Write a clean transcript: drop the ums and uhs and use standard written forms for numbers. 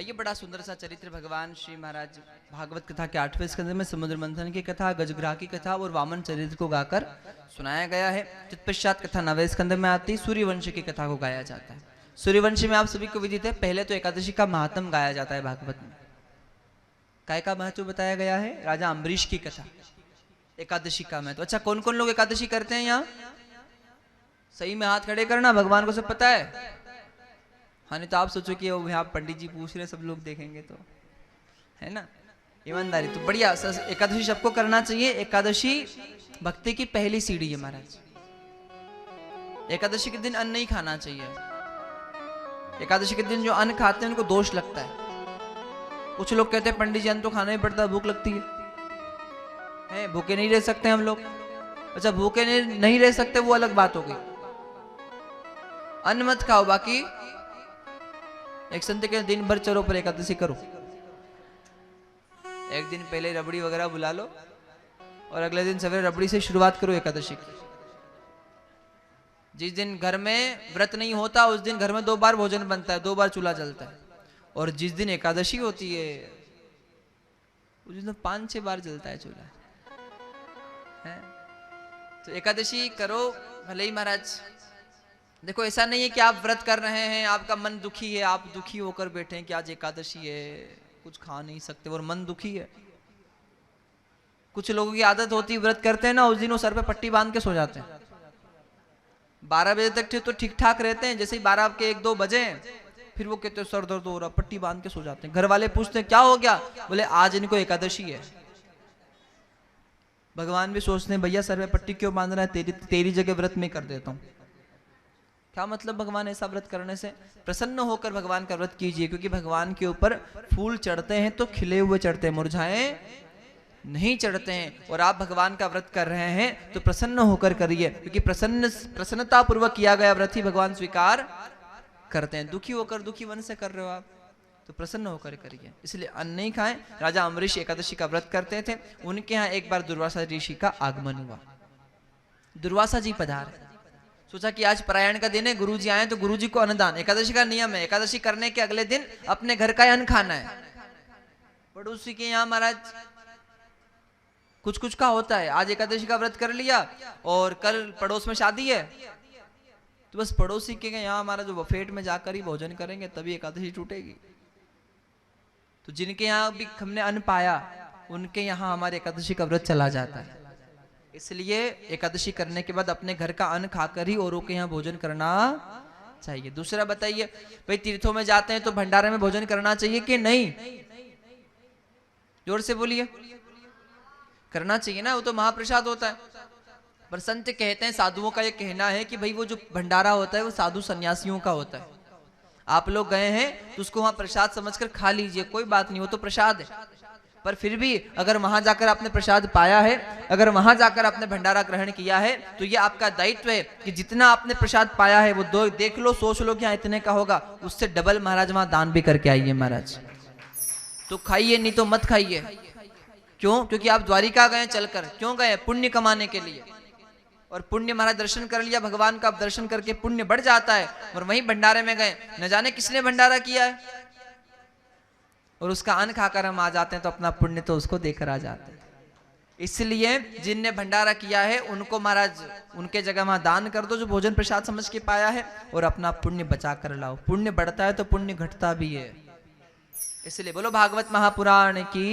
आइए, बड़ा सुंदर सा चरित्र भगवान श्री महाराज भागवत कथा के 8वें स्कंद में समुद्र मंथन की कथा, गजग्राह की कथा और वामन चरित्र को गाकर सुनाया गया है। तत्पश्चात कथा 9वें स्कंद में आती सूर्यवंश की कथा को गाया जाता है। सूर्यवंश में आप सभी को विदित है, पहले तो एकादशी का महात्म गाया जाता है भागवत में। काय का महत्व बताया गया है? राजा अम्बरीश की कथा, एकादशी का महत्व। अच्छा, कौन कौन लोग एकादशी करते हैं यहाँ? सही में हाथ खड़े करना, भगवान को सब पता है। हाँ, नहीं तो आप सोचो कि वो यहाँ पंडित जी पूछ रहे, सब लोग देखेंगे तो, है ना, ईमानदारी। तो बढ़िया, एकादशी सबको करना चाहिए। एकादशी भक्ति की पहली सीढ़ी है महाराज। एकादशी के दिन अन्न नहीं खाना चाहिए। एकादशी के दिन जो अन्न खाते हैं उनको दोष लगता है। कुछ लोग कहते हैं पंडित जी अन्न तो खाना ही पड़ता है, भूख लगती है, भूखे नहीं रह सकते हम लोग। अच्छा, भूखे नहीं रह सकते वो अलग बात हो गई, अन्न मत खाओ। बाकी एक संत के दिन भर चलो पर एकादशी करो। एक दिन पहले रबड़ी वगैरह बुला लो और अगले दिन सवेरे रबड़ी से शुरुआत करो एकादशी की। जिस दिन घर में व्रत नहीं होता उस दिन घर में 2 बार भोजन बनता है, 2 बार चूल्हा जलता है। और जिस दिन एकादशी होती है उस दिन 5-6 बार जलता है चूल्हा, है? तो एकादशी करो भले ही महाराज। देखो, ऐसा नहीं है कि आप व्रत कर रहे हैं, आपका मन दुखी है, आप दुखी होकर बैठे हैं कि आज एकादशी है, कुछ खा नहीं सकते और मन दुखी है। कुछ लोगों की आदत होती है, व्रत करते हैं ना, उस दिन वो सर पे पट्टी बांध के सो जाते हैं। 12 बजे तक तो ठीक ठाक रहते हैं, जैसे ही 12 के 1-2 बजे फिर वो कहते हैं सर दर्द हो रहा, पट्टी बांध के सो जाते हैं। घर वाले पूछते हैं क्या हो गया? बोले आज इनको एकादशी है। भगवान भी सोचते हैं भैया सर पे पट्टी क्यों बांध रहा है, तेरी जगह व्रत में कर देता हूँ। क्या मतलब भगवान ऐसा व्रत करने से? प्रसन्न होकर भगवान का व्रत कीजिए, क्योंकि भगवान के ऊपर फूल चढ़ते हैं तो खिले हुए चढ़ते हैं, मुरझाए नहीं चढ़ते हैं। और आप भगवान का व्रत कर रहे हैं तो प्रसन्न होकर करिए, क्योंकि प्रसन्नता पूर्वक किया गया व्रत ही भगवान स्वीकार करते हैं। दुखी होकर, दुखी मन से कर रहे हो आप तो प्रसन्न होकर करिए। इसलिए अन्न नहीं खाएं। राजा अम्बरीश एकादशी का व्रत करते थे। उनके यहाँ एक बार दुर्वासा ऋषि का आगमन हुआ। दुर्वासा जी पधारे, सोचा कि आज परायण का दिन है, गुरुजी आए तो गुरुजी को अन्नदान। एकादशी का नियम है, एकादशी करने के अगले दिन अपने घर का अन्न खाना है। पड़ोसी के यहाँ महाराज कुछ कुछ का होता है। आज एकादशी का व्रत कर लिया और कल पड़ोस में शादी है तो बस पड़ोसी के यहाँ हमारा जो बफेट में जाकर ही भोजन करेंगे तभी एकादशी टूटेगी। तो जिनके यहाँ भी हमने अन्न पाया उनके यहाँ हमारे एकादशी का व्रत चला जाता है। इसलिए एकादशी करने के बाद अपने घर का अन्न खाकर ही औरों के यहाँ भोजन करना चाहिए। दूसरा बताइए, भाई तीर्थों में जाते हैं तो भंडारे में भोजन करना चाहिए कि नहीं? जोर से बोलिए। करना चाहिए ना, वो तो महाप्रसाद होता है। पर संत कहते हैं, साधुओं का ये कहना है कि भाई वो जो भंडारा होता है वो साधु सन्यासियों का होता है। आप लोग गए हैं तो उसको वहां प्रसाद समझकर खा लीजिए, कोई बात नहीं, वो तो प्रसाद है। पर फिर भी अगर वहां जाकर आपने प्रसाद पाया है, अगर वहां जाकर आपने भंडारा ग्रहण किया है तो ये आपका दायित्व है कि जितना आपने प्रसाद पाया है वो देख लो, सोच लो कि इतने का होगा, उससे डबल महाराज वहां दान भी करके आइए महाराज। तो खाइए, नहीं तो मत खाइए। क्यों? क्योंकि आप द्वारिका गए चलकर, क्यों गए? पुण्य कमाने के लिए। और पुण्य महाराज दर्शन कर लिया भगवान का, दर्शन करके पुण्य बढ़ जाता है। और वहीं भंडारे में गए, न जाने किसने भंडारा किया है और उसका अन्न खाकर हम आ जाते हैं तो अपना पुण्य तो उसको देकर आ जाते हैं। इसलिए जिनने भंडारा किया है उनको महाराज उनके जगह वहां दान कर दो, जो भोजन प्रसाद समझ के पाया है, और अपना पुण्य बचा कर लाओ। पुण्य बढ़ता है तो पुण्य घटता भी है। इसलिए बोलो भागवत महापुराण की